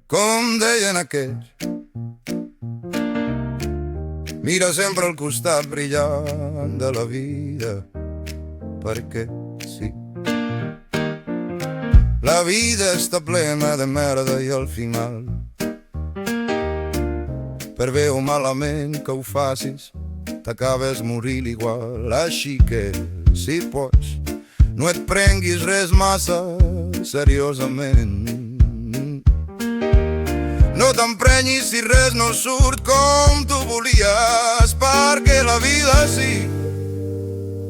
Com deien aquells, mira sempre al costat brillant de la vida, perquè sí. La vida està plena de merda i al final, per bé o malament que ho facis, t'acabes morint igual. Així que, si pots, no et prenguis res massa seriosament. No t'emprenyis si res no surt com tu volies, perquè la vida sí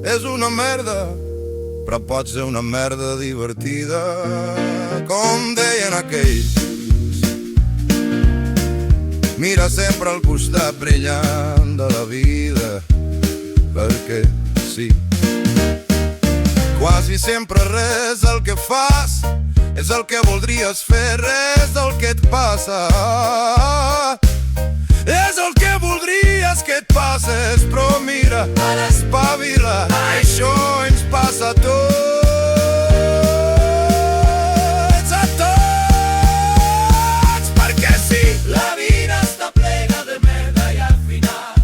és una merda, però pot ser una merda divertida. Com deien aquells, mira sempre al costat brillant de la vida, perquè sí. Quasi sempre res del que fas és el que voldries fer, res del que et passa és el que voldries que et passes. Però mira, espavila, això ens passa a tots, perquè sí, la vida està plena de merda i al final,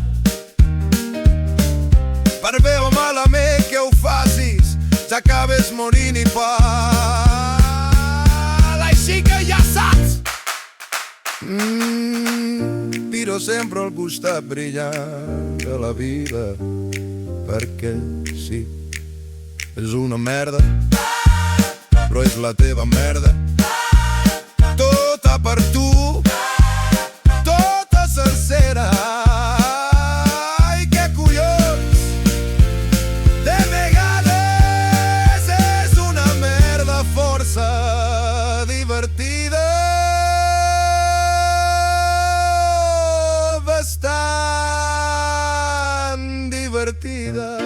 per bé o malament que ho facis, t'acabes morint igual. Així que ja saps, miro sempre al costat brillant de la vida, perquè sí, és una merda, però és la teva merda. Tota per tu, tota sencera. Ai, que collons, de vegades és una merda força divertida, bastant divertida.